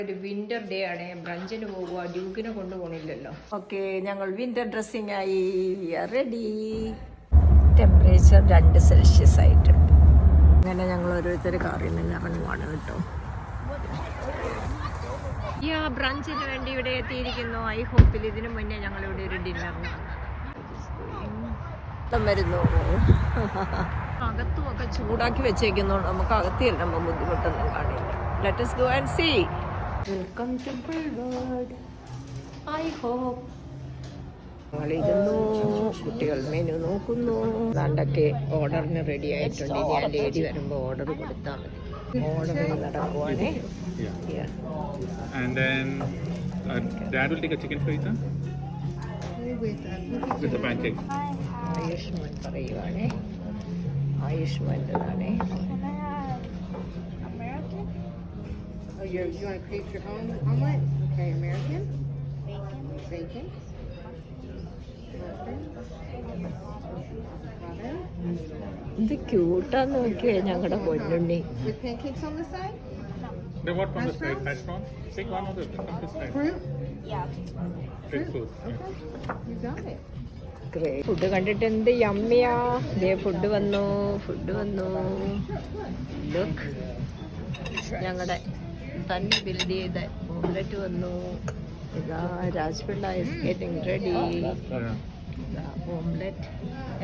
ഒരു winter day ആണ്, ബ്രഞ്ചിന് പോകുക, ഡ്യൂക്കിനെ കൊണ്ടുപോകണില്ലല്ലോ. ഓക്കെ, ഞങ്ങൾ വിന്റർ ഡ്രസ്സിംഗ് ആയി, റെഡി. ടെമ്പറേച്ചർ 2 സെൽഷ്യസ് ആയിട്ടുണ്ട്. അങ്ങനെ ഞങ്ങൾ ഓരോരുത്തർ കാറിൽ നിന്ന് ഇറങ്ങുവാണ് കേട്ടോ. ബ്രഞ്ചിന് വേണ്ടി ഇവിടെ എത്തിയിരിക്കുന്നു. ഐ ഹോപ്പിൽ ഇതിനു മുന്നേ ഞങ്ങളിവിടെ ഒരു ഡിന്നറിന് വരുന്നു. അകത്തുമൊക്കെ ചൂടാക്കി വെച്ചേക്കുന്നോണ്ട് നമുക്ക് അകത്ത് ചെല്ലുമ്പോൾ ബുദ്ധിമുട്ടൊന്നും കാണില്ല. Let us go and see. Welcome to Boulevard. I hope. ഞങ്ങളിരുന്നു, കുട്ടികൾ മെനു നോക്കുന്നു. ദാണ്ടൊക്കെ ഓർഡറിന് റെഡി ആയിട്ടുണ്ട്. ഇനി ആ ലേഡി വരുമ്പോൾ ഓർഡർ കൊടുത്താൽ മതി. Order നടക്കുവാണേ. And then Dad will take a chicken fajita with the pancakes. Ayushman പറയുവാണേ. ആയുഷ്മാൻ്റെതാണേ. American? Oh, you want to create your own omelet? Okay, American? Bacon? ഇത് ക്യൂട്ടാന്ന് നോക്കിയേ ഞങ്ങളുടെ പൊന്നുണ്ണി. With pancakes on the side? Then what from the side? Hash brown? Take one of the from this side. Fruit? Take fruit. You got it. Food കണ്ടിട്ട് എന്ത് യമ്മിയാ. Food വന്നു. Look, ഞങ്ങളുടെ തന്നെ build ചെയ്ത ഓംലെറ്റ് വന്നു. ഇതാ രാജ്പിള്ള ഇസ് ഗെറ്റിംഗ് റെഡി. ഓംലെറ്റ്,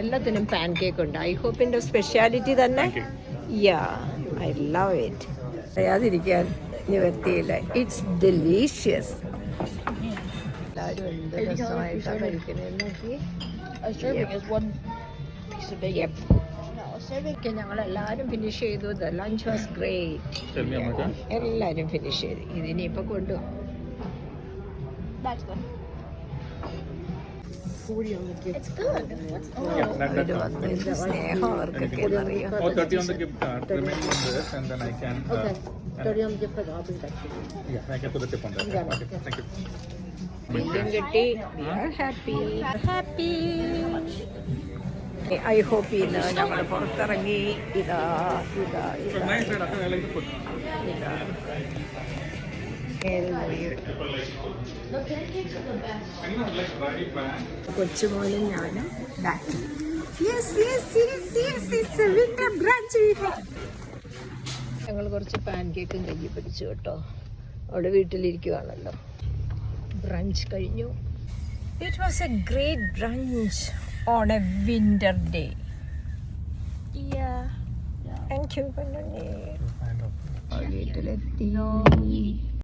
എല്ലാത്തിനും pan cake ഉണ്ട്. ഐ ഹോപ്പിന്റെ സ്പെഷ്യാലിറ്റി തന്നെ. യാ, ഐ ലവ് ഇറ്റ്. അറിയാതിരിക്കാൻ നിവർത്തിയില്ല. It's delicious. എല്ലാവരും എന്ത് രസമായിട്ടാണ് കഴിക്കുന്നത് നോക്കി. ഞങ്ങളെല്ലാരും ഫിനിഷ് ചെയ്തു. The lunch was great. എല്ലാരും ഫിനിഷ് ചെയ്തു. ഇതിനിപ്പോ കൊണ്ടു സ്നേഹം അവർക്കൊക്കെ അറിയാം. 30 on the gift card. Remaining on this, and then I can. Okay. 30 on the gift card. I'll bring that to you. Yeah, I can put the tip on that. Okay, thank you. ബില്ലും കിട്ടി. We are happy. I hope ഇന്ന് ഞങ്ങൾ പുറത്തിറങ്ങി. ഇതാ So nice, right? I like the food. കൊച്ചുമോനും ഞാനും ഞങ്ങൾ കുറച്ച് pan കേക്കും കയ്യിൽ പിടിച്ചു കേട്ടോ. അവിടെ വീട്ടിലിരിക്കുവാണല്ലോ. ബ്രഞ്ച് കഴിഞ്ഞു. It was a great brunch on a winter day. Thank you. വീട്ടിലെത്തി.